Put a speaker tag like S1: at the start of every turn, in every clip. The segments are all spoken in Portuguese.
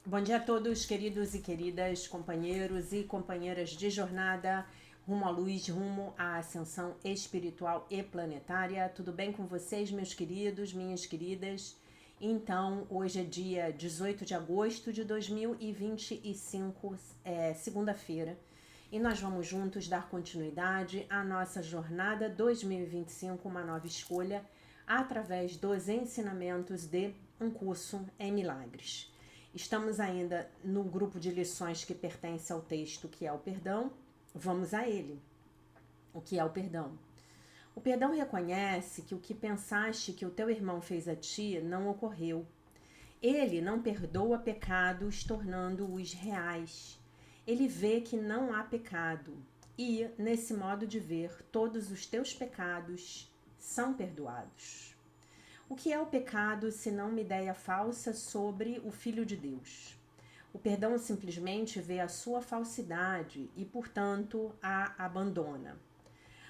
S1: Bom dia a todos, queridos e queridas, companheiros e companheiras de jornada rumo à luz, rumo à ascensão espiritual e planetária. Tudo bem com vocês, meus queridos, minhas queridas? Então, hoje é dia 18 de agosto de 2025, segunda-feira, e nós vamos juntos dar continuidade à nossa jornada 2025, uma nova escolha, através dos ensinamentos de um curso em milagres. Estamos ainda no grupo de lições que pertence ao texto, que é o perdão. Vamos a ele. O que é o perdão? O perdão reconhece que o que pensaste que o teu irmão fez a ti não ocorreu. Ele não perdoa pecados, tornando-os reais. Ele vê que não há pecado. E, nesse modo de ver, todos os teus pecados são perdoados. O que é o pecado senão uma ideia falsa sobre o Filho de Deus? O perdão simplesmente vê a sua falsidade e, portanto, a abandona.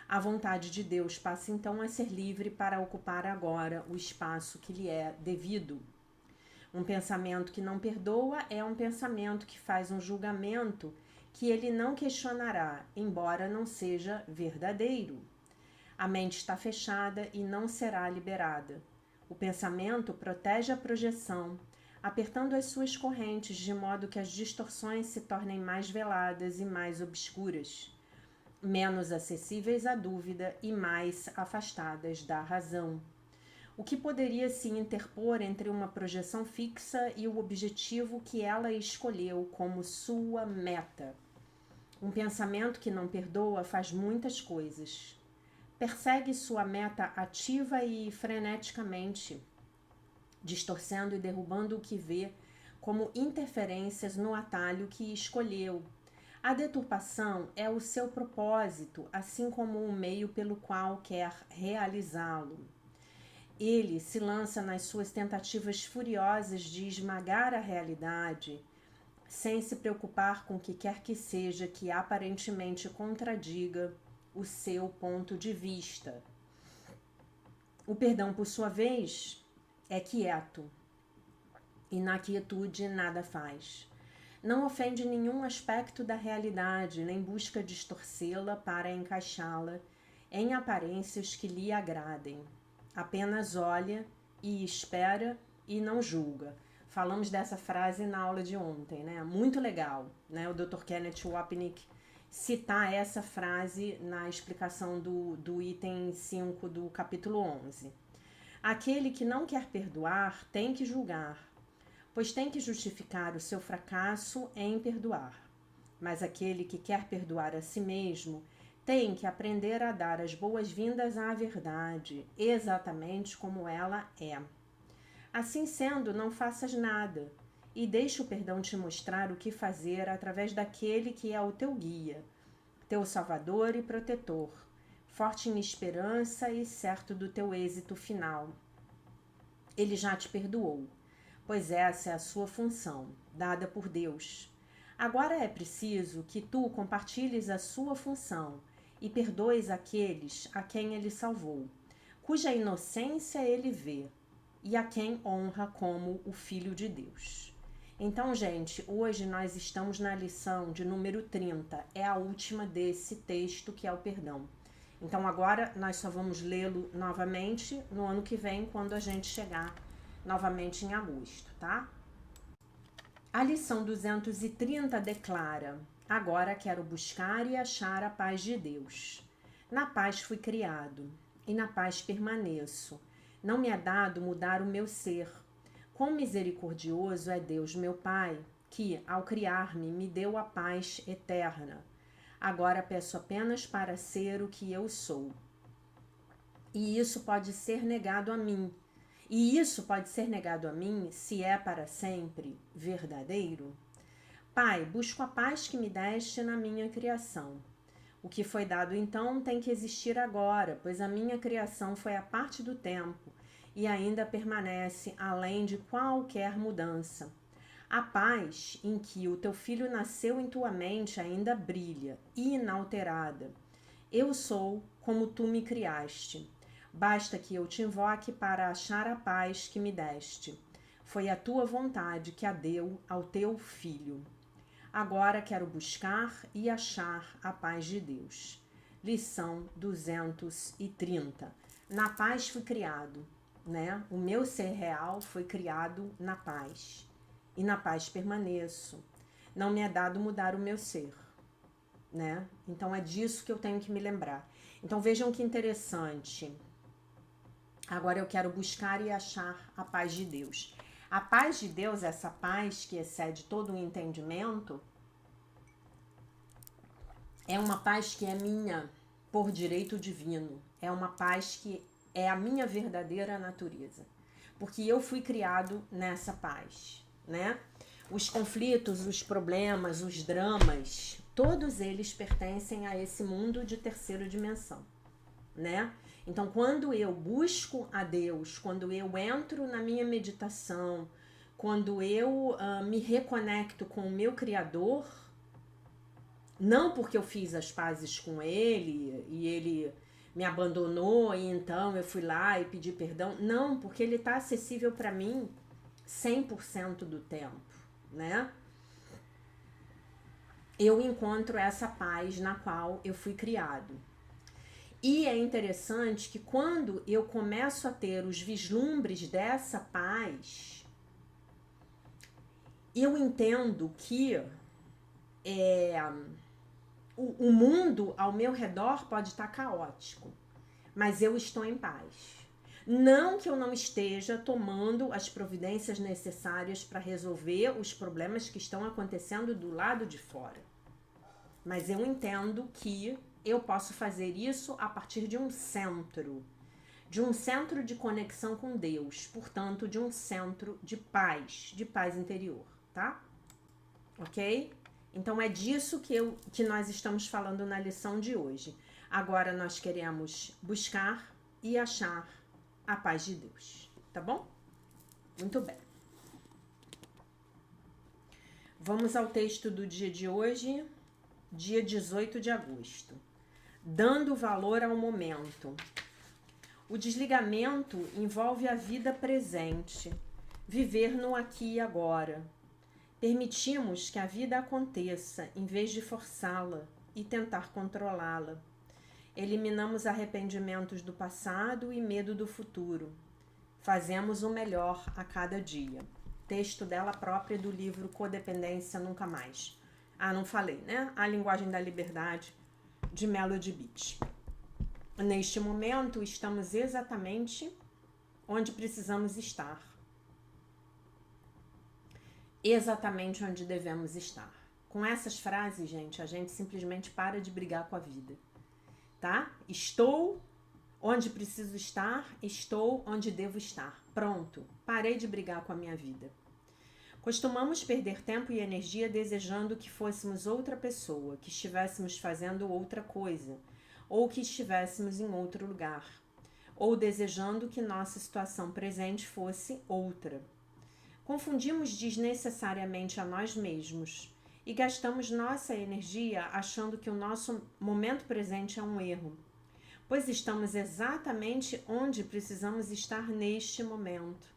S1: A vontade de Deus passa então a ser livre para ocupar agora o espaço que lhe é devido. Um pensamento que não perdoa é um pensamento que faz um julgamento que ele não questionará, embora não seja verdadeiro. A mente está fechada e não será liberada. O pensamento protege a projeção, apertando as suas correntes de modo que as distorções se tornem mais veladas e mais obscuras, menos acessíveis à dúvida e mais afastadas da razão. O que poderia se interpor entre uma projeção fixa e o objetivo que ela escolheu como sua meta? Um pensamento que não perdoa faz muitas coisas. Persegue sua meta ativa e freneticamente, distorcendo e derrubando o que vê como interferências no atalho que escolheu. A deturpação é o seu propósito, assim como o meio pelo qual quer realizá-lo. Ele se lança nas suas tentativas furiosas de esmagar a realidade, sem se preocupar com o que quer que seja que aparentemente contradiga o seu ponto de vista. O perdão, por sua vez, é quieto, e na quietude nada faz. Não ofende nenhum aspecto da realidade, nem busca distorcê-la para encaixá-la em aparências que lhe agradem. Apenas olha e espera e não julga. Falamos dessa frase na aula de ontem, né? Muito legal, né? O Dr. Kenneth Wapnick citar essa frase na explicação do item 5 do capítulo 11. Aquele que não quer perdoar tem que julgar, pois tem que justificar o seu fracasso em perdoar. Mas aquele que quer perdoar a si mesmo tem que aprender a dar as boas-vindas à verdade, exatamente como ela é. Assim sendo, não faças nada, e deixa o perdão te mostrar o que fazer através daquele que é o teu guia, teu salvador e protetor, forte em esperança e certo do teu êxito final. Ele já te perdoou, pois essa é a sua função, dada por Deus. Agora é preciso que tu compartilhes a sua função e perdoes aqueles a quem ele salvou, cuja inocência ele vê, e a quem honra como o Filho de Deus. Então, gente, hoje nós estamos na lição de número 30, é a última desse texto que é o perdão. Então agora nós só vamos lê-lo novamente no ano que vem, quando a gente chegar novamente em agosto, tá? A lição 230 declara: agora quero buscar e achar a paz de Deus. Na paz fui criado, e na paz permaneço. Não me é dado mudar o meu ser. Quão misericordioso é Deus, meu Pai, que, ao criar-me, me deu a paz eterna. Agora peço apenas para ser o que eu sou. E isso pode ser negado a mim. E isso pode ser negado a mim se é para sempre verdadeiro? Pai, busco a paz que me deste na minha criação. O que foi dado então tem que existir agora, pois a minha criação foi a parte do tempo e ainda permanece além de qualquer mudança. A paz em que o teu filho nasceu em tua mente ainda brilha, inalterada. Eu sou como tu me criaste. Basta que eu te invoque para achar a paz que me deste. Foi a tua vontade que a deu ao teu Filho. Agora quero buscar e achar a paz de Deus. Lição 230. Na paz fui criado, né? O meu ser real foi criado na paz. E na paz permaneço. Não me é dado mudar o meu ser, né? Então é disso que eu tenho que me lembrar. Então vejam que interessante. Agora eu quero buscar e achar a paz de Deus. A paz de Deus, essa paz que excede todo o entendimento, é uma paz que é minha por direito divino. É uma paz que é a minha verdadeira natureza. Porque eu fui criado nessa paz, né? Os conflitos, os problemas, os dramas, todos eles pertencem a esse mundo de terceira dimensão, né? Então, quando eu busco a Deus, quando eu entro na minha meditação, quando eu me reconecto com o meu Criador, não porque eu fiz as pazes com Ele e Ele me abandonou e então eu fui lá e pedi perdão, não, porque Ele está acessível para mim 100% do tempo, né? Eu encontro essa paz na qual eu fui criado. E é interessante que quando eu começo a ter os vislumbres dessa paz, eu entendo que o mundo ao meu redor pode estar caótico, mas eu estou em paz. Não que eu não esteja tomando as providências necessárias para resolver os problemas que estão acontecendo do lado de fora. Mas eu entendo que eu posso fazer isso a partir de um centro de conexão com Deus, portanto, de um centro de paz interior, tá? Ok? Então é disso que nós estamos falando na lição de hoje. Agora nós queremos buscar e achar a paz de Deus, tá bom? Muito bem. Vamos ao texto do dia de hoje, dia 18 de agosto. Dando valor ao momento. O desligamento envolve a vida presente, viver no aqui e agora. Permitimos que a vida aconteça em vez de forçá-la e tentar controlá-la. Eliminamos arrependimentos do passado e medo do futuro. Fazemos o melhor a cada dia. Texto dela própria do livro Codependência Nunca Mais. Ah, não falei, né? A Linguagem da Liberdade, de Melody Beach. Neste momento, estamos exatamente onde precisamos estar. Exatamente onde devemos estar. Com essas frases, gente, a gente simplesmente para de brigar com a vida, tá? Estou onde preciso estar, estou onde devo estar. Pronto, parei de brigar com a minha vida. Costumamos perder tempo e energia desejando que fôssemos outra pessoa, que estivéssemos fazendo outra coisa, ou que estivéssemos em outro lugar, ou desejando que nossa situação presente fosse outra. Confundimos desnecessariamente a nós mesmos e gastamos nossa energia achando que o nosso momento presente é um erro, pois estamos exatamente onde precisamos estar neste momento.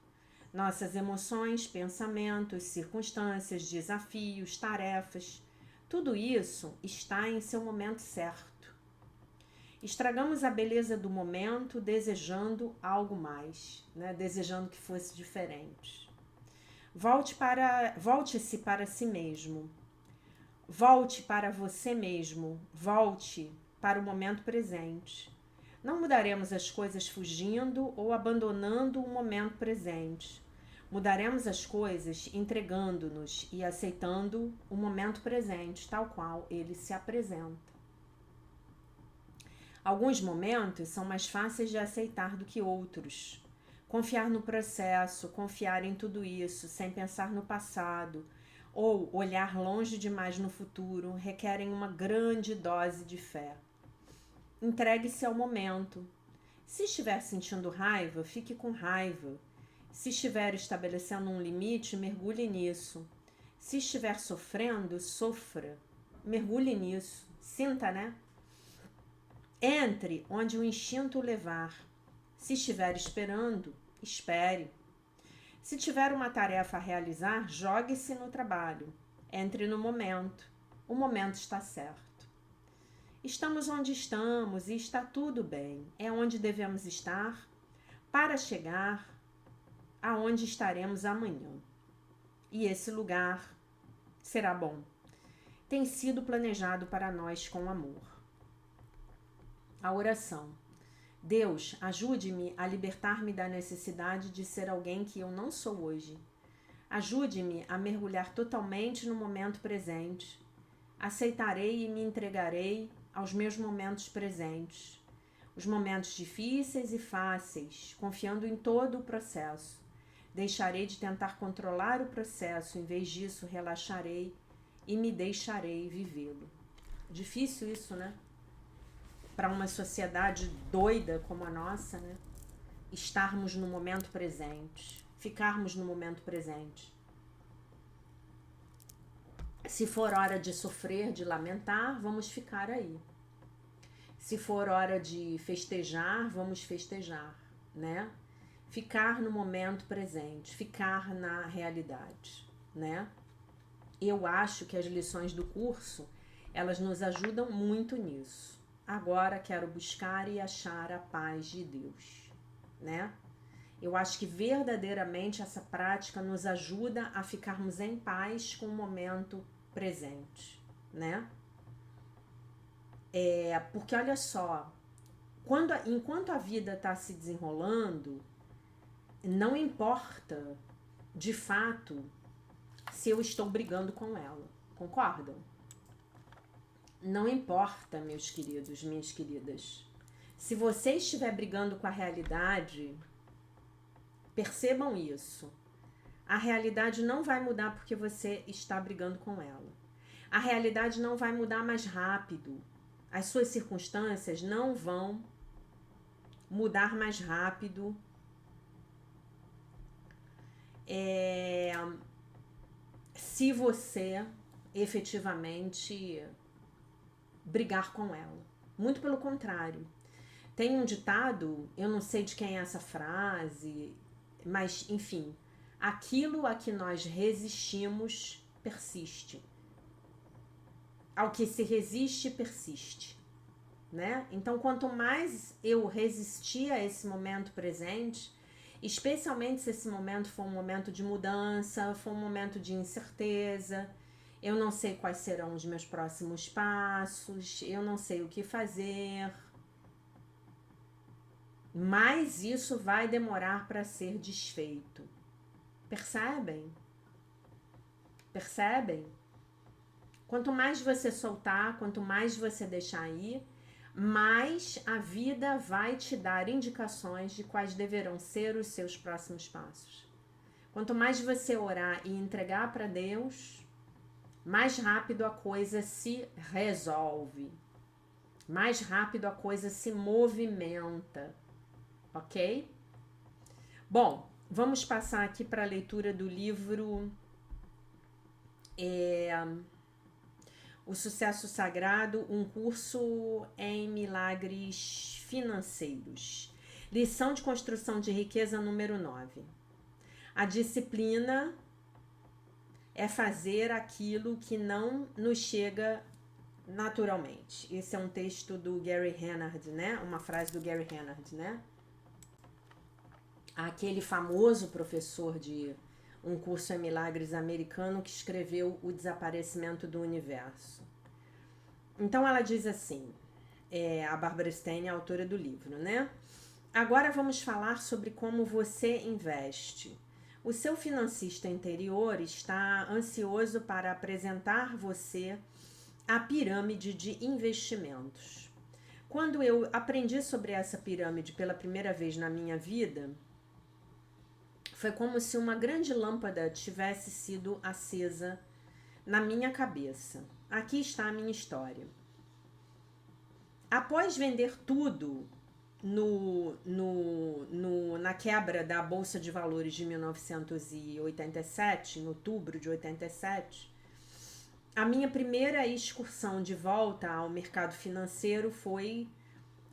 S1: Nossas emoções, pensamentos, circunstâncias, desafios, tarefas, tudo isso está em seu momento certo. Estragamos a beleza do momento desejando algo mais, né? Desejando que fosse diferente. Volte-se para si mesmo. Volte para você mesmo. Volte para o momento presente. Não mudaremos as coisas fugindo ou abandonando o momento presente. Mudaremos as coisas entregando-nos e aceitando o momento presente, tal qual ele se apresenta. Alguns momentos são mais fáceis de aceitar do que outros. Confiar no processo, confiar em tudo isso, sem pensar no passado, ou olhar longe demais no futuro, requerem uma grande dose de fé. Entregue-se ao momento. Se estiver sentindo raiva, fique com raiva. Se estiver estabelecendo um limite, mergulhe nisso. Se estiver sofrendo, sofra. Mergulhe nisso. Sinta, né? Entre onde o instinto o levar. Se estiver esperando, espere. Se tiver uma tarefa a realizar, jogue-se no trabalho. Entre no momento. O momento está certo. Estamos onde estamos e está tudo bem. É onde devemos estar para chegar aonde estaremos amanhã. E esse lugar será bom. Tem sido planejado para nós com amor. A oração. Deus, ajude-me a libertar-me da necessidade de ser alguém que eu não sou hoje. Ajude-me a mergulhar totalmente no momento presente. Aceitarei e me entregarei aos meus momentos presentes. Os momentos difíceis e fáceis, confiando em todo o processo. Deixarei de tentar controlar o processo, em vez disso relaxarei e me deixarei vivê-lo. Difícil isso, né? Para uma sociedade doida como a nossa, né? Estarmos no momento presente, ficarmos no momento presente. Se for hora de sofrer, de lamentar, vamos ficar aí. Se for hora de festejar, vamos festejar, né? Ficar no momento presente, ficar na realidade, né? Eu acho que as lições do curso, elas nos ajudam muito nisso. Agora quero buscar e achar a paz de Deus, né? Eu acho que verdadeiramente essa prática nos ajuda a ficarmos em paz com o momento presente, né? Porque olha só, enquanto a vida está se desenrolando, não importa de fato se eu estou brigando com ela, concordam? Não importa, meus queridos, minhas queridas. Se você estiver brigando com a realidade, percebam isso. A realidade não vai mudar porque você está brigando com ela. A realidade não vai mudar mais rápido. As suas circunstâncias não vão mudar mais rápido. Se você efetivamente brigar com ela. Muito pelo contrário. Tem um ditado, eu não sei de quem é essa frase, mas enfim, aquilo a que nós resistimos persiste. Ao que se resiste, persiste, né? Então, quanto mais eu resistir a esse momento presente, especialmente se esse momento for um momento de mudança, for um momento de incerteza, eu não sei quais serão os meus próximos passos, eu não sei o que fazer, mas isso vai demorar para ser desfeito. Percebem? Percebem? Quanto mais você soltar, quanto mais você deixar ir, mais a vida vai te dar indicações de quais deverão ser os seus próximos passos. Quanto mais você orar e entregar para Deus, mais rápido a coisa se resolve. Mais rápido a coisa se movimenta. Ok? Bom, vamos passar aqui para a leitura do livro O Sucesso Sagrado, um curso em milagres financeiros. Lição de construção de riqueza número 9. A disciplina é fazer aquilo que não nos chega naturalmente. Esse é um texto do Gary Renard, né? Uma frase do Gary Renard, né? Aquele famoso professor de um curso em milagres americano que escreveu O Desaparecimento do Universo. Então ela diz assim, a Barbara Stein é a autora do livro, né? Agora vamos falar sobre como você investe. O seu financista interior está ansioso para apresentar você a pirâmide de investimentos. Quando eu aprendi sobre essa pirâmide pela primeira vez na minha vida, foi como se uma grande lâmpada tivesse sido acesa na minha cabeça. Aqui está a minha história. Após vender tudo na quebra da Bolsa de Valores de 1987, em outubro de 87, a minha primeira excursão de volta ao mercado financeiro foi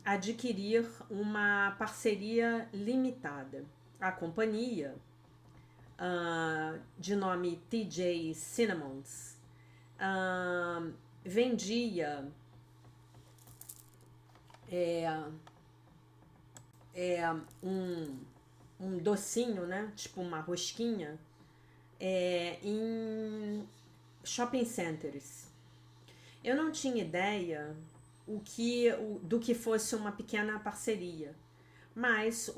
S1: adquirir uma parceria limitada. A companhia de nome TJ Cinnamons, vendia um docinho, né? Tipo uma rosquinha, em shopping centers. Eu não tinha ideia do que fosse uma pequena parceria. Mas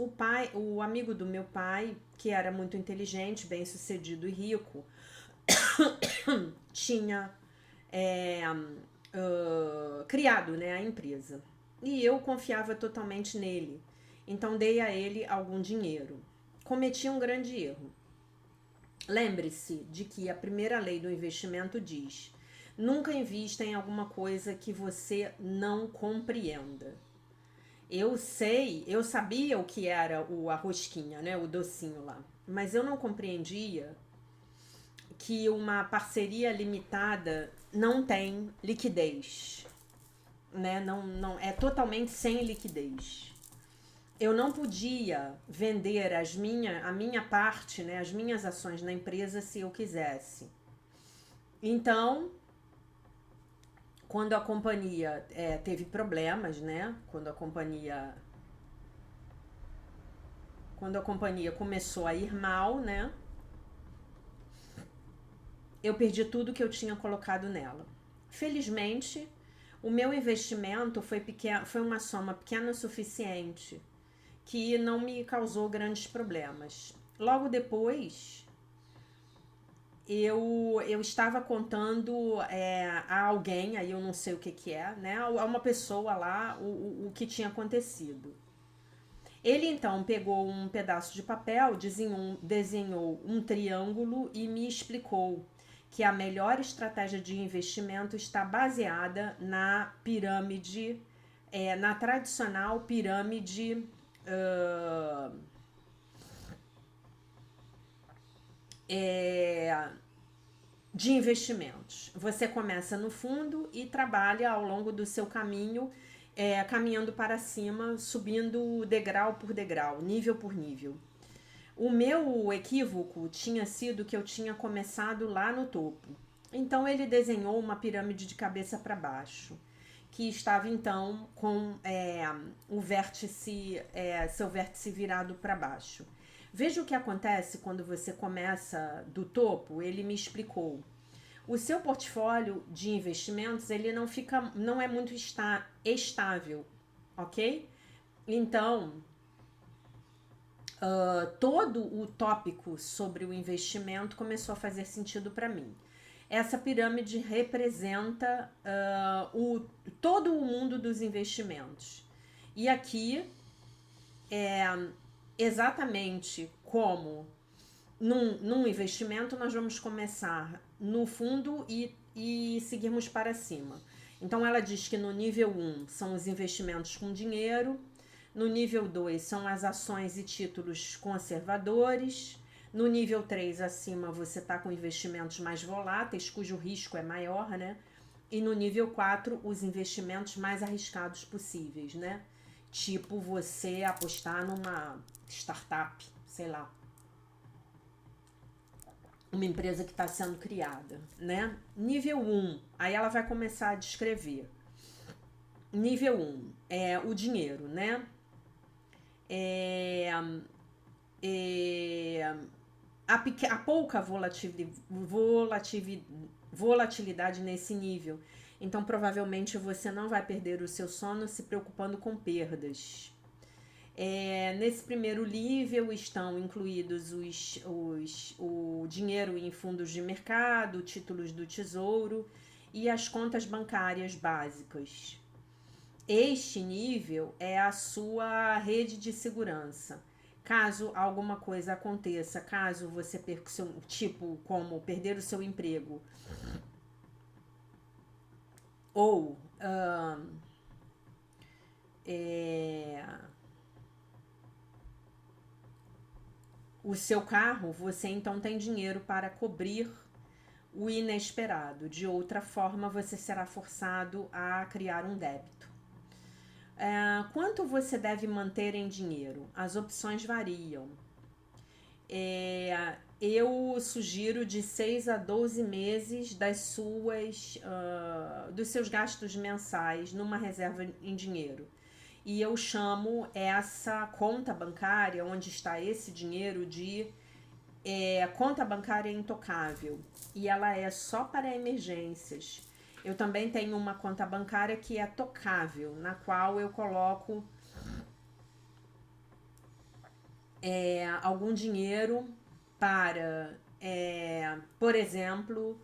S1: o amigo do meu pai, que era muito inteligente, bem-sucedido e rico, tinha criado, né, a empresa. E eu confiava totalmente nele. Então dei a ele algum dinheiro. Cometi um grande erro. Lembre-se de que a primeira lei do investimento diz: nunca invista em alguma coisa que você não compreenda. Eu sabia o que era a rosquinha, né, o docinho lá, mas eu não compreendia que uma parceria limitada não tem liquidez, né? Não é totalmente sem liquidez. Eu não podia vender a minha parte, né, as minhas ações na empresa se eu quisesse. Então, quando a companhia teve problemas, né? Quando a companhia começou a ir mal, né? Eu perdi tudo que eu tinha colocado nela. Felizmente, o meu investimento foi uma soma pequena o suficiente que não me causou grandes problemas. Logo depois, eu estava contando a alguém, aí eu não sei o que é, né? A uma pessoa lá o que tinha acontecido. Ele então pegou um pedaço de papel, desenhou um triângulo e me explicou que a melhor estratégia de investimento está baseada na pirâmide, na tradicional pirâmide de investimentos. Você começa no fundo e trabalha ao longo do seu caminho, caminhando para cima, subindo degrau por degrau, nível por nível. O meu equívoco tinha sido que eu tinha começado lá no topo. Então ele desenhou uma pirâmide de cabeça para baixo, que estava então com seu vértice virado para baixo. Veja o que acontece quando você começa do topo. Ele me explicou. O seu portfólio de investimentos ele não é muito estável, ok? Então, todo o tópico sobre o investimento começou a fazer sentido para mim. Essa pirâmide representa todo o mundo dos investimentos. E aqui é exatamente como num investimento nós vamos começar no fundo e seguirmos para cima. Então ela diz que no nível 1 são os investimentos com dinheiro, no nível 2 são as ações e títulos conservadores, no nível 3 acima você está com investimentos mais voláteis, cujo risco é maior, né? E no nível 4 os investimentos mais arriscados possíveis, né? Tipo você apostar numa startup, sei lá, uma empresa que está sendo criada, né? Nível 1, aí ela vai começar a descrever. Nível 1 é o dinheiro, né? A pouca volatilidade nesse nível. Então, provavelmente, você não vai perder o seu sono se preocupando com perdas. Nesse primeiro nível estão incluídos o dinheiro em fundos de mercado, títulos do tesouro e as contas bancárias básicas. Este nível é a sua rede de segurança. Caso alguma coisa aconteça, caso você perca o seu, tipo, como perder o seu emprego, ou o seu carro, você então tem dinheiro para cobrir o inesperado. De outra forma, você será forçado a criar um débito. Quanto você deve manter em dinheiro? As opções variam. eu sugiro de 6 a 12 meses dos seus gastos mensais numa reserva em dinheiro. E eu chamo essa conta bancária, onde está esse dinheiro, de conta bancária intocável. E ela é só para emergências. Eu também tenho uma conta bancária que é tocável, na qual eu coloco algum dinheiro para, por exemplo,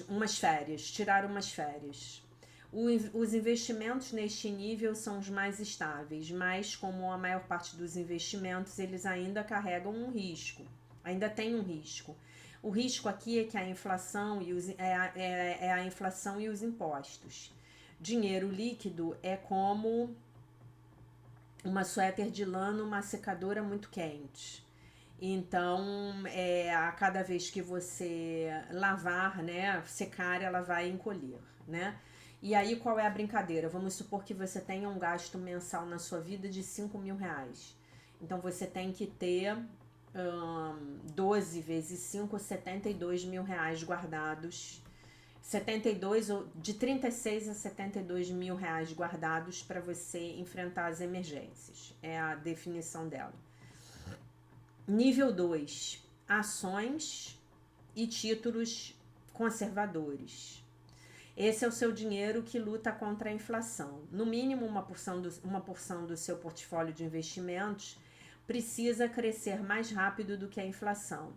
S1: umas férias, tirar umas férias. Os investimentos neste nível são os mais estáveis, mas como a maior parte dos investimentos, eles ainda carregam um risco, ainda tem um risco. O risco aqui é que a inflação a inflação e os impostos. Dinheiro líquido é como uma suéter de lã numa secadora muito quente. Então, a cada vez que você lavar, né, secar, ela vai encolher, né? E aí, qual é a brincadeira? Vamos supor que você tenha um gasto mensal na sua vida de 5 mil reais. Então, você tem que ter 12 vezes 5, 72 mil reais guardados. 72, de 36 a 72 mil reais guardados para você enfrentar as emergências. É a definição dela. Nível 2, ações e títulos conservadores. Esse é o seu dinheiro que luta contra a inflação. No mínimo, uma porção do seu portfólio de investimentos precisa crescer mais rápido do que a inflação.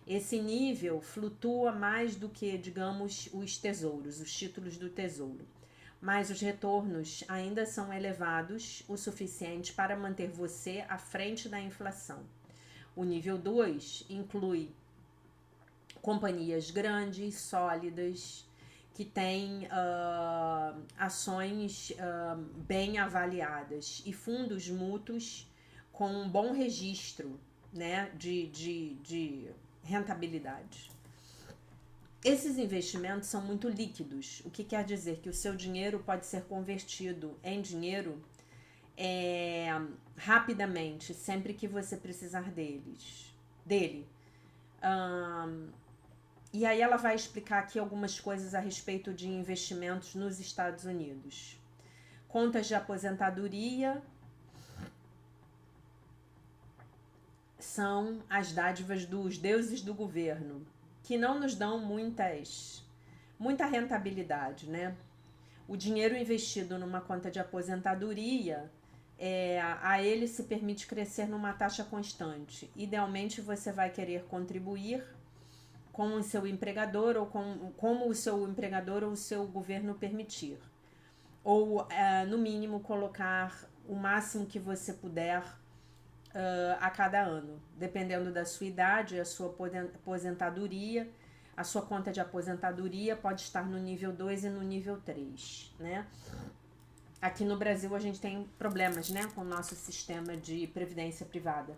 S1: Esse nível flutua mais do que, digamos, os tesouros, os títulos do tesouro. Mas os retornos ainda são elevados o suficiente para manter você à frente da inflação. O nível 2 inclui companhias grandes, sólidas, que têm ações bem avaliadas e fundos mútuos com um bom registro, né, de rentabilidade. Esses investimentos são muito líquidos, o que quer dizer que o seu dinheiro pode ser convertido em dinheiro rapidamente, sempre que você precisar dele. E aí ela vai explicar aqui algumas coisas a respeito de investimentos nos Estados Unidos. Contas de aposentadoria são as dádivas dos deuses do governo, que não nos dão muita rentabilidade, né? O dinheiro investido numa conta de aposentadoria, a ele se permite crescer numa taxa constante. Idealmente, você vai querer contribuir com o seu empregador ou como o seu empregador ou o seu governo permitir. Ou, no mínimo, colocar o máximo que você puder a cada ano, dependendo da sua idade, a sua aposentadoria. A sua conta de aposentadoria pode estar no nível 2 e no nível 3, né? Aqui no Brasil a gente tem problemas, né, com o nosso sistema de previdência privada.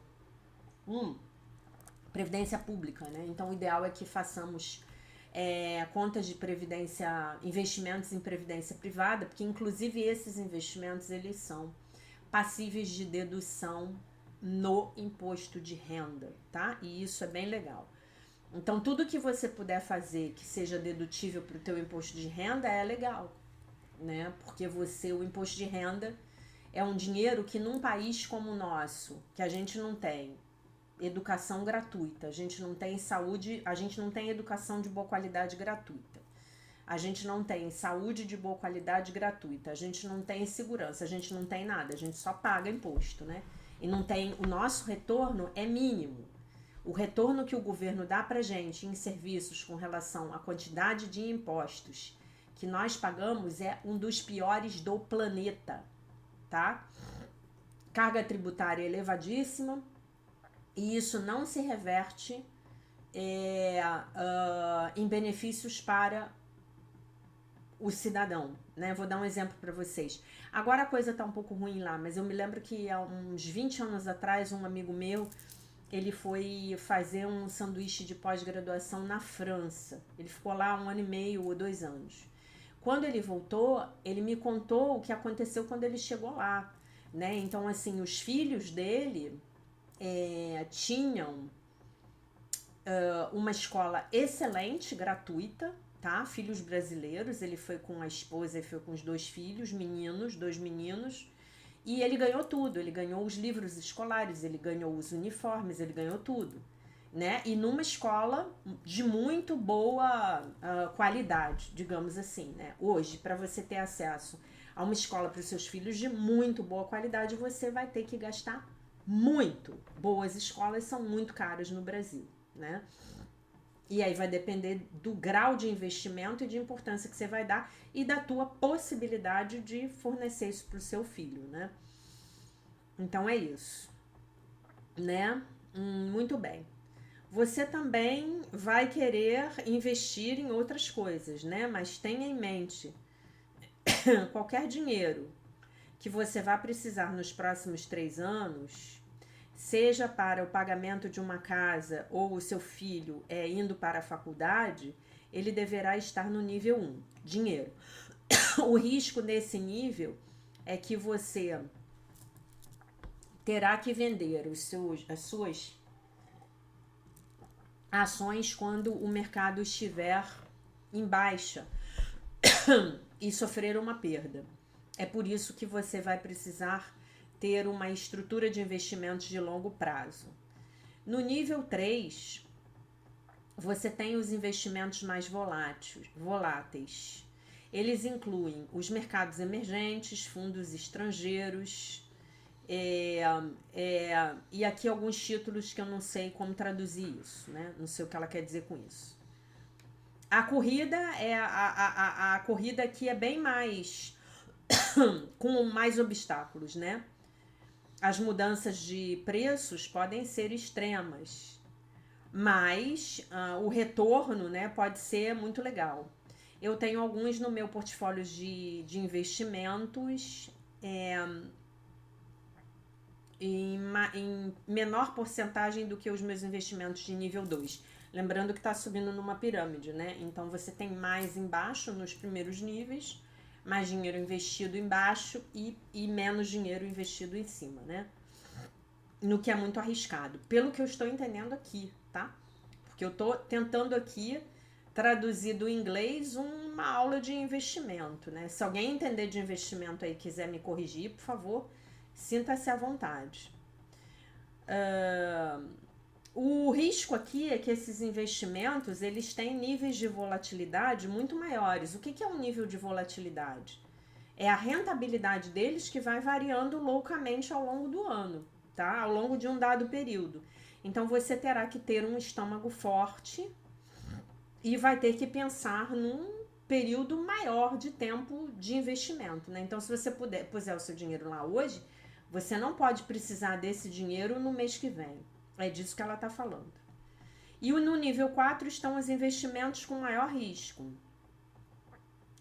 S1: Previdência pública, né? Então o ideal é que façamos contas de previdência, investimentos em previdência privada, porque inclusive esses investimentos eles são passíveis de dedução no imposto de renda, tá? E isso é bem legal. Então tudo que você puder fazer que seja dedutível para o teu imposto de renda é legal, né? Porque o imposto de renda é um dinheiro que num país como o nosso, que a gente não tem educação gratuita, a gente não tem saúde, a gente não tem educação de boa qualidade gratuita, a gente não tem saúde de boa qualidade gratuita, a gente não tem segurança, a gente não tem nada, a gente só paga imposto, né? E não tem, o nosso retorno é mínimo. O retorno que o governo dá pra gente em serviços com relação à quantidade de impostos que nós pagamos é um dos piores do planeta, tá? Carga tributária elevadíssima, e isso não se reverte em benefícios para o cidadão, né? Vou dar um exemplo para vocês. Agora a coisa tá um pouco ruim lá, mas eu me lembro que há uns 20 anos atrás, um amigo meu, ele foi fazer um sanduíche de pós-graduação na França. Ele ficou lá 1 ano e meio ou 2 anos. Quando ele voltou, ele me contou o que aconteceu quando ele chegou lá, né? Então, assim, os filhos dele tinham uma escola excelente, gratuita, tá? Filhos brasileiros, ele foi com a esposa e foi com os 2 filhos, meninos, 2 meninos, e ele ganhou tudo, ele ganhou os livros escolares, ele ganhou os uniformes, ele ganhou tudo, né? E numa escola de muito boa qualidade, digamos assim, né? Hoje, para você ter acesso a uma escola para os seus filhos de muito boa qualidade, você vai ter que gastar muito. Boas escolas são muito caras no Brasil, né? E aí vai depender do grau de investimento e de importância que você vai dar e da tua possibilidade de fornecer isso para o seu filho, né? Então é isso, né? Muito bem. Você também vai querer investir em outras coisas, né? Mas tenha em mente, qualquer dinheiro que você vai precisar nos próximos 3 anos, seja para o pagamento de uma casa ou o seu filho indo para a faculdade, ele deverá estar no nível 1, dinheiro. O risco nesse nível é que você terá que vender as suas ações quando o mercado estiver em baixa e sofrer uma perda. É por isso que você vai precisar ter uma estrutura de investimentos de longo prazo. No nível 3, você tem os investimentos mais voláteis. Eles incluem os mercados emergentes, fundos estrangeiros, e aqui alguns títulos que eu não sei como traduzir isso, né? Não sei o que ela quer dizer com isso. A corrida a corrida aqui é bem mais com mais obstáculos, né? As mudanças de preços podem ser extremas, mas o retorno, né, pode ser muito legal. Eu tenho alguns no meu portfólio de investimentos em menor porcentagem do que os meus investimentos de nível 2. Lembrando que está subindo numa pirâmide, né? Então você tem mais embaixo nos primeiros níveis, mais dinheiro investido embaixo e menos dinheiro investido em cima, né? No que é muito arriscado, pelo que eu estou entendendo aqui, tá? Porque eu estou tentando aqui traduzir do inglês uma aula de investimento, né? Se alguém entender de investimento aí e quiser me corrigir, por favor, sinta-se à vontade. O risco aqui é que esses investimentos, eles têm níveis de volatilidade muito maiores. O que é um nível de volatilidade? É a rentabilidade deles que vai variando loucamente ao longo do ano, tá? Ao longo de um dado período. Então você terá que ter um estômago forte e vai ter que pensar num período maior de tempo de investimento, né? Então, se você puser o seu dinheiro lá hoje, você não pode precisar desse dinheiro no mês que vem. É disso que ela está falando. E no nível 4 estão os investimentos com maior risco.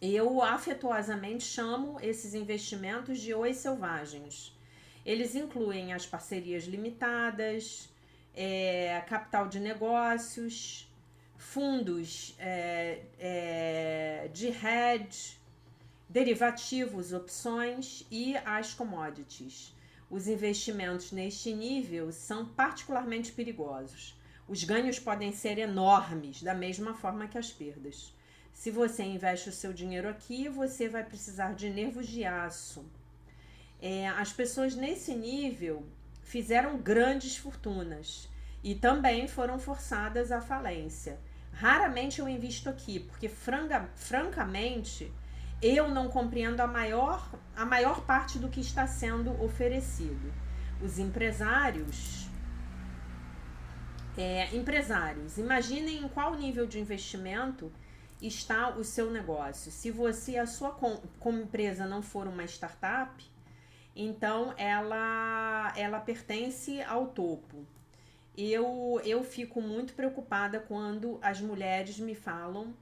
S1: Eu afetuosamente chamo esses investimentos de ois selvagens. Eles incluem as parcerias limitadas, capital de negócios, fundos de hedge, derivativos, opções e as commodities. Os investimentos neste nível são particularmente perigosos. Os ganhos podem ser enormes, da mesma forma que as perdas. Se você investe o seu dinheiro aqui, você vai precisar de nervos de aço. As pessoas nesse nível fizeram grandes fortunas e também foram forçadas à falência. Raramente eu invisto aqui, porque francamente eu não compreendo a maior parte do que está sendo oferecido. Os empresários, imaginem em qual nível de investimento está o seu negócio. Se você, a sua como empresa não for uma startup, então ela pertence ao topo. Eu fico muito preocupada quando as mulheres me falam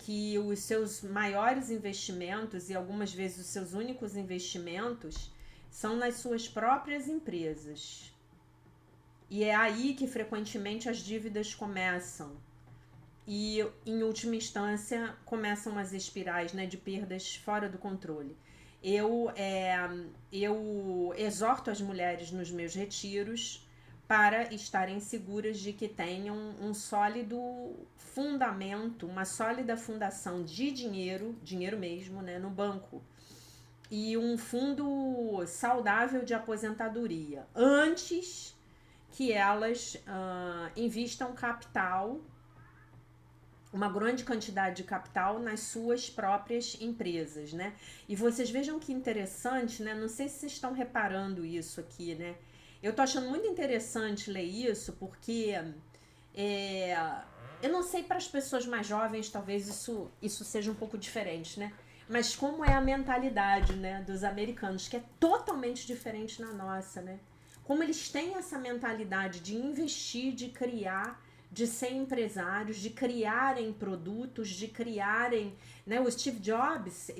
S1: que os seus maiores investimentos e algumas vezes os seus únicos investimentos são nas suas próprias empresas. E é aí que frequentemente as dívidas começam. E, em última instância, começam as espirais, né, de perdas fora do controle. Eu exorto as mulheres nos meus retiros para estarem seguras de que tenham um sólido fundamento, uma sólida fundação de dinheiro mesmo, né, no banco, e um fundo saudável de aposentadoria, antes que elas invistam capital, uma grande quantidade de capital nas suas próprias empresas, né? E vocês vejam que interessante, né? Não sei se vocês estão reparando isso aqui, né? Eu tô achando muito interessante ler isso, porque eu não sei, para as pessoas mais jovens, talvez isso seja um pouco diferente, né? Mas como é a mentalidade, né, dos americanos, que é totalmente diferente na nossa, né? Como eles têm essa mentalidade de investir, de criar, de ser empresários, de criarem produtos, de criarem, né? O Steve Jobs,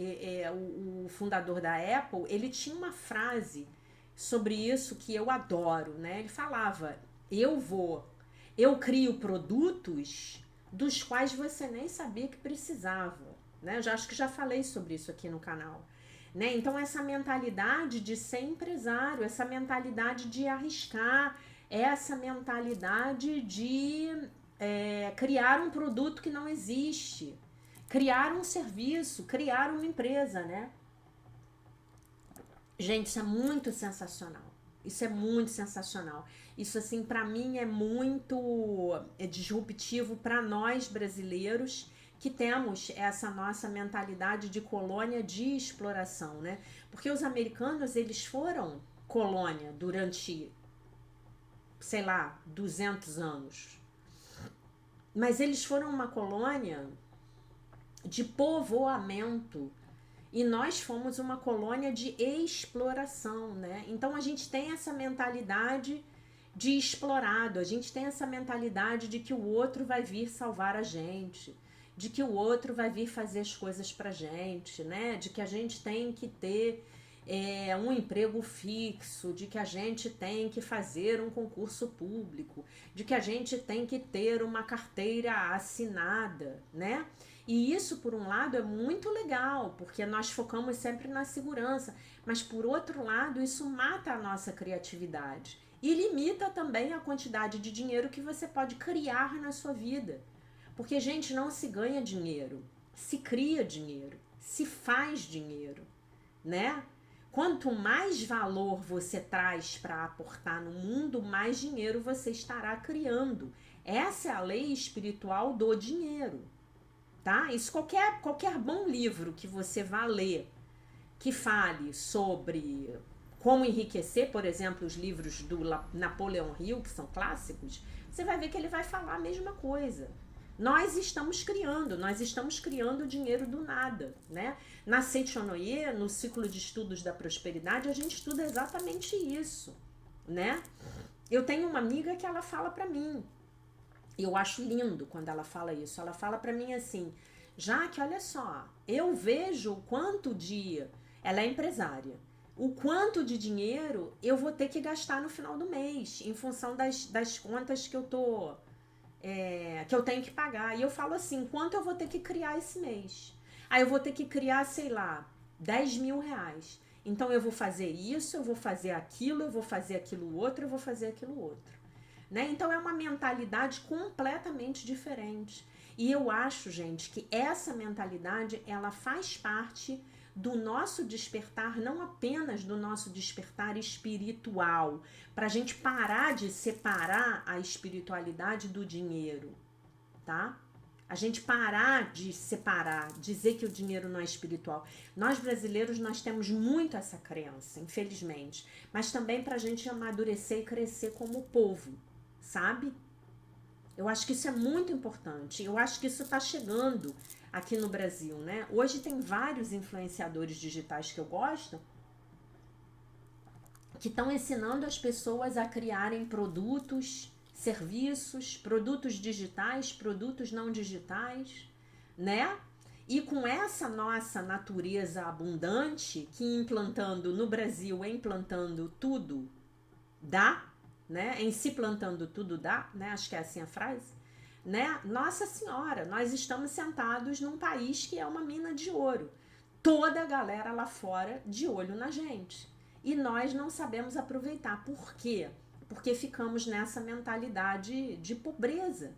S1: o fundador da Apple, ele tinha uma frase sobre isso que eu adoro, né? Ele falava: eu crio produtos dos quais você nem sabia que precisava, né? Eu já acho que já falei sobre isso aqui no canal, né? Então essa mentalidade de ser empresário, essa mentalidade de arriscar, essa mentalidade de criar um produto que não existe, criar um serviço, criar uma empresa, né? Gente, isso é muito sensacional. Isso é muito sensacional. Isso, assim, para mim é muito disruptivo para nós brasileiros que temos essa nossa mentalidade de colônia de exploração, né? Porque os americanos, eles foram colônia durante, sei lá, 200 anos. Mas eles foram uma colônia de povoamento. E nós fomos uma colônia de exploração, né? Então a gente tem essa mentalidade de explorado, a gente tem essa mentalidade de que o outro vai vir salvar a gente, de que o outro vai vir fazer as coisas pra gente, né? De que a gente tem que ter um emprego fixo, de que a gente tem que fazer um concurso público, de que a gente tem que ter uma carteira assinada, né? E isso, por um lado, é muito legal, porque nós focamos sempre na segurança, mas, por outro lado, isso mata a nossa criatividade e limita também a quantidade de dinheiro que você pode criar na sua vida. Porque, gente, não se ganha dinheiro, se cria dinheiro, se faz dinheiro, né? Quanto mais valor você traz para aportar no mundo, mais dinheiro você estará criando. Essa é a lei espiritual do dinheiro. Tá? Isso qualquer bom livro que você vá ler, que fale sobre como enriquecer, por exemplo, os livros do Napoleão Hill, que são clássicos, você vai ver que ele vai falar a mesma coisa. Nós estamos criando dinheiro do nada, né? Na Seichonoye, no ciclo de estudos da prosperidade, a gente estuda exatamente isso, né? Eu tenho uma amiga que ela fala para mim, eu acho lindo quando ela fala isso. Ela fala pra mim assim: Jaque, olha só, eu vejo o quanto ela é empresária, o quanto de dinheiro eu vou ter que gastar no final do mês, em função das contas que que eu tenho que pagar. E eu falo assim: quanto eu vou ter que criar esse mês? Aí eu vou ter que criar, sei lá, 10 mil reais. Então eu vou fazer isso, eu vou fazer aquilo, eu vou fazer aquilo outro, eu vou fazer aquilo outro. Né? Então é uma mentalidade completamente diferente. E eu acho, gente, que essa mentalidade, ela faz parte do nosso despertar, não apenas do nosso despertar espiritual, para a gente parar de separar a espiritualidade do dinheiro, tá? A gente parar de separar, dizer que o dinheiro não é espiritual. Nós brasileiros, nós temos muito essa crença, infelizmente, mas também para a gente amadurecer e crescer como povo, sabe? Eu acho que isso é muito importante. Eu acho que isso está chegando aqui no Brasil, né? Hoje tem vários influenciadores digitais que eu gosto que estão ensinando as pessoas a criarem produtos, serviços, produtos digitais, produtos não digitais, né? E com essa nossa natureza abundante, que implantando no Brasil, implantando tudo dá, né? Em si plantando tudo dá, né? Acho que é assim a frase, né? Nossa Senhora, nós estamos sentados num país que é uma mina de ouro. Toda a galera lá fora de olho na gente. E nós não sabemos aproveitar. Por quê? porque ficamos nessa mentalidade de pobreza,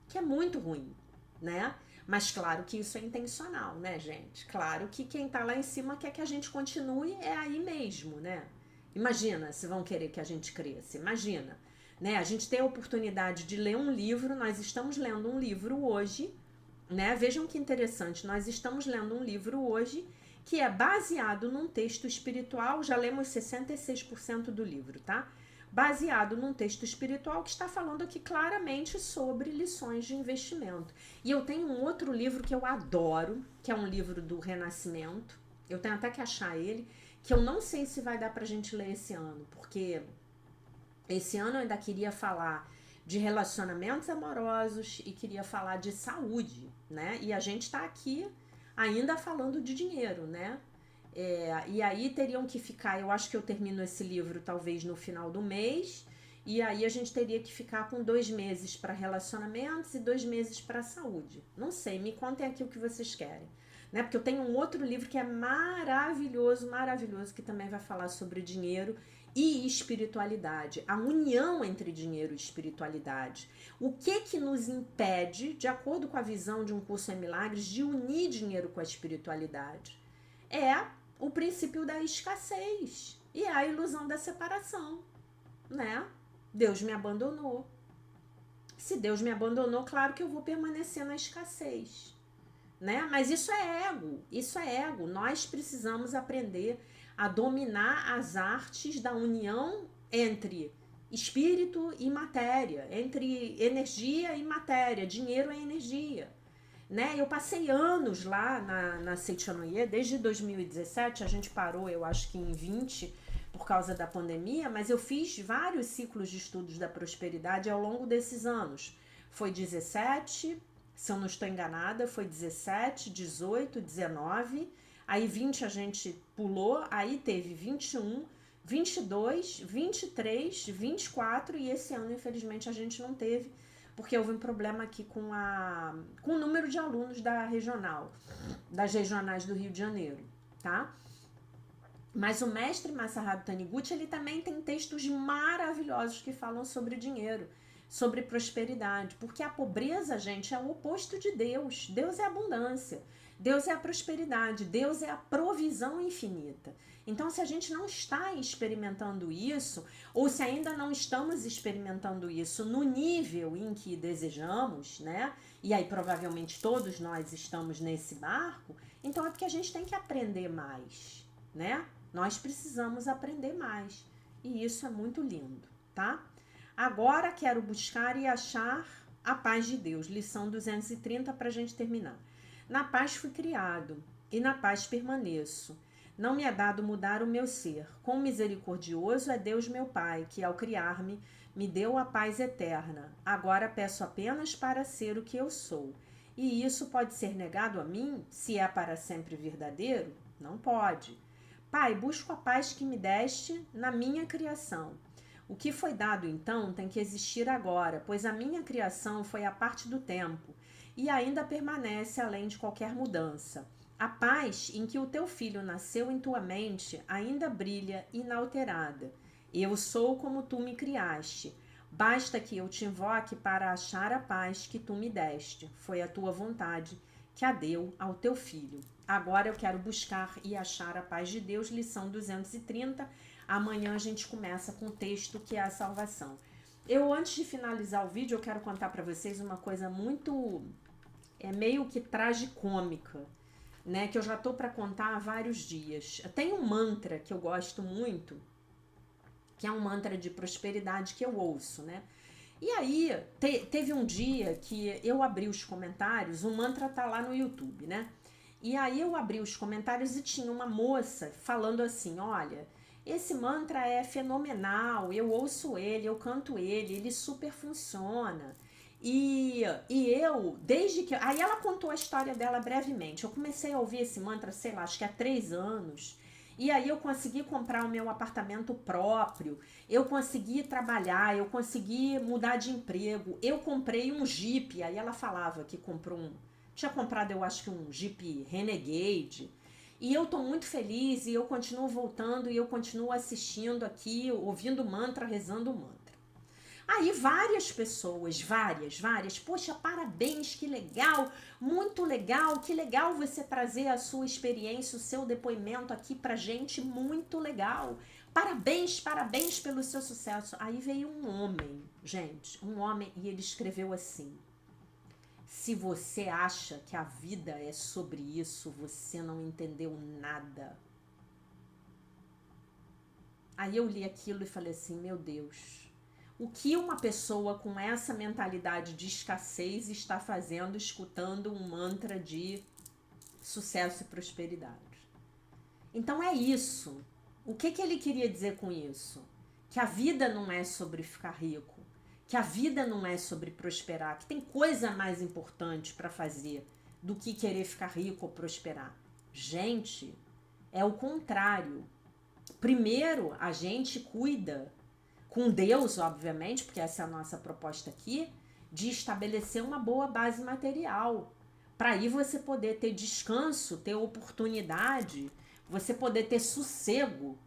S1: que é muito ruim, né? Mas claro que isso é intencional, né, gente? Claro que quem tá lá em cima quer que a gente continue aí mesmo, né? Imagina se vão querer que a gente cresça, imagina. Né? A gente tem a oportunidade de ler um livro, nós estamos lendo um livro hoje, né? Vejam que interessante, nós estamos lendo um livro hoje que é baseado num texto espiritual, já lemos 66% do livro, tá? Baseado num texto espiritual que está falando aqui claramente sobre lições de investimento. E eu tenho um outro livro que eu adoro, que é um livro do Renascimento, eu tenho até que achar ele, que eu não sei se vai dar pra gente ler esse ano, porque esse ano eu ainda queria falar de relacionamentos amorosos e queria falar de saúde, né? E a gente tá aqui ainda falando de dinheiro, né? E aí teriam que ficar, eu acho que eu termino esse livro talvez no final do mês, e aí a gente teria que ficar com 2 meses para relacionamentos e 2 meses para saúde. Não sei, me contem aqui o que vocês querem. Né? Porque eu tenho um outro livro que é maravilhoso, maravilhoso, que também vai falar sobre dinheiro e espiritualidade, a união entre dinheiro e espiritualidade. O que nos impede, de acordo com a visão de um curso em milagres, de unir dinheiro com a espiritualidade? É o princípio da escassez e a ilusão da separação, né? Deus me abandonou. Se Deus me abandonou, claro que eu vou permanecer na escassez, né? Mas isso é ego, isso é ego. Nós precisamos aprender a dominar as artes da união entre espírito e matéria, entre energia e matéria, dinheiro é energia. Né? Eu passei anos lá na Seitianoye, desde 2017, a gente parou, eu acho que em 20, por causa da pandemia, mas eu fiz vários ciclos de estudos da prosperidade ao longo desses anos. Foi 17, se eu não estou enganada, foi 17, 18, 19, aí 20 a gente pulou, aí teve 21, 22, 23, 24 e esse ano, infelizmente, a gente não teve, porque houve um problema aqui com o número de alunos das regionais do Rio de Janeiro, tá? Mas o mestre Masaharu Taniguchi, ele também tem textos maravilhosos que falam sobre dinheiro, sobre prosperidade, porque a pobreza, gente, é o oposto de Deus. Deus é a abundância, Deus é a prosperidade, Deus é a provisão infinita. Então, se a gente não está experimentando isso, ou se ainda não estamos experimentando isso no nível em que desejamos, né? E aí provavelmente todos nós estamos nesse barco, então é porque a gente tem que aprender mais, né? Nós precisamos aprender mais. E isso é muito lindo, tá? Agora quero buscar e achar a paz de Deus. Lição 230 para a gente terminar. Na paz fui criado e na paz permaneço. Não me é dado mudar o meu ser. Quão misericordioso é Deus meu Pai, que ao criar-me, me deu a paz eterna. Agora peço apenas para ser o que eu sou. E isso pode ser negado a mim, se é para sempre verdadeiro? Não pode. Pai, busco a paz que me deste na minha criação. O que foi dado então tem que existir agora, pois a minha criação foi a parte do tempo e ainda permanece além de qualquer mudança. A paz em que o teu filho nasceu em tua mente ainda brilha inalterada. Eu sou como tu me criaste. Basta que eu te invoque para achar a paz que tu me deste. Foi a tua vontade que a deu ao teu filho. Agora eu quero buscar e achar a paz de Deus, lição 230. Amanhã a gente começa com o texto que é a salvação. Antes de finalizar o vídeo, eu quero contar para vocês uma coisa muito, meio que tragicômica, né? Que eu já tô para contar há vários dias. Tem um mantra que eu gosto muito, que é um mantra de prosperidade que eu ouço, né? E aí, teve um dia que eu abri os comentários, o mantra tá lá no YouTube, né? E aí eu abri os comentários e tinha uma moça falando assim, olha, esse mantra é fenomenal, eu ouço ele, eu canto ele super funciona. E eu, desde que... Aí ela contou a história dela brevemente. Eu comecei a ouvir esse mantra, sei lá, acho que há 3 anos. E aí eu consegui comprar o meu apartamento próprio, eu consegui trabalhar, eu consegui mudar de emprego, eu comprei um Jeep. Aí ela falava que tinha comprado, eu acho que um Jeep Renegade. E eu tô muito feliz e eu continuo voltando e eu continuo assistindo aqui, ouvindo o mantra, rezando o mantra. Aí várias pessoas, várias, poxa, parabéns, que legal, muito legal, que legal você trazer a sua experiência, o seu depoimento aqui pra gente, muito legal. Parabéns pelo seu sucesso. Aí veio um homem, gente, um homem, e ele escreveu assim: se você acha que a vida é sobre isso, você não entendeu nada. Aí eu li aquilo e falei assim, meu Deus, o que uma pessoa com essa mentalidade de escassez está fazendo escutando um mantra de sucesso e prosperidade? Então é isso. O que ele queria dizer com isso? Que a vida não é sobre ficar rico, que a vida não é sobre prosperar, que tem coisa mais importante para fazer do que querer ficar rico ou prosperar. Gente, é o contrário. Primeiro, a gente cuida, com Deus, obviamente, porque essa é a nossa proposta aqui, de estabelecer uma boa base material. Para aí você poder ter descanso, ter oportunidade, você poder ter sossego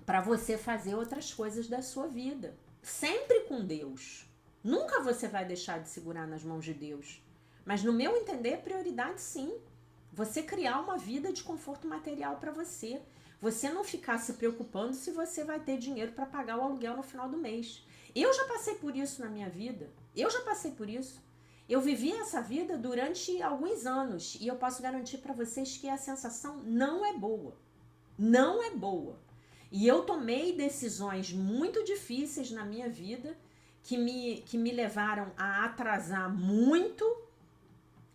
S1: para você fazer outras coisas da sua vida. Sempre com Deus. Nunca você vai deixar de segurar nas mãos de Deus. Mas no meu entender, prioridade sim. Você criar uma vida de conforto material para você. Você não ficar se preocupando se você vai ter dinheiro para pagar o aluguel no final do mês. Eu já passei por isso na minha vida. Eu já passei por isso. Eu vivi essa vida durante alguns anos e eu posso garantir para vocês que a sensação não é boa. Não é boa. E eu tomei decisões muito difíceis na minha vida que me levaram a atrasar muito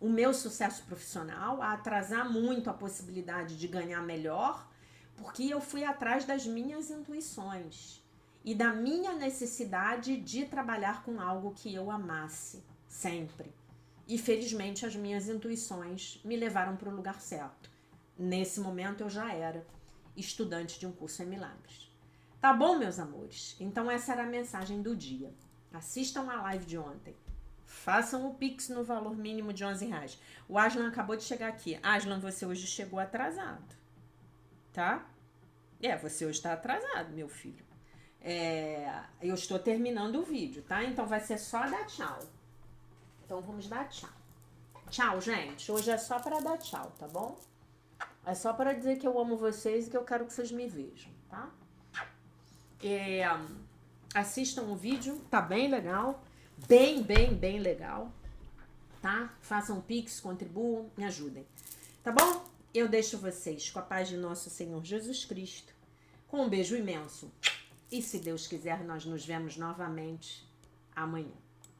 S1: o meu sucesso profissional, a atrasar muito a possibilidade de ganhar melhor, porque eu fui atrás das minhas intuições e da minha necessidade de trabalhar com algo que eu amasse, sempre. E felizmente as minhas intuições me levaram para o lugar certo. Nesse momento eu já era estudante de um curso em milagres. Tá bom, meus amores? Então essa era a mensagem do dia. Assistam a live de ontem. Façam o Pix no valor mínimo de R$11. O Aslan acabou de chegar aqui. Aslan, você hoje chegou atrasado. Tá? Você hoje está atrasado, meu filho. Eu estou terminando o vídeo, tá? Então vai ser só dar tchau. Então vamos dar tchau. Tchau, gente. Hoje é só para dar tchau, tá bom? É só para dizer que eu amo vocês e que eu quero que vocês me vejam, tá? Assistam o vídeo, tá bem legal. Bem legal, tá? Façam Pix, contribuam, me ajudem. Tá bom? Eu deixo vocês com a paz de nosso Senhor Jesus Cristo, com um beijo imenso. E se Deus quiser, nós nos vemos novamente amanhã.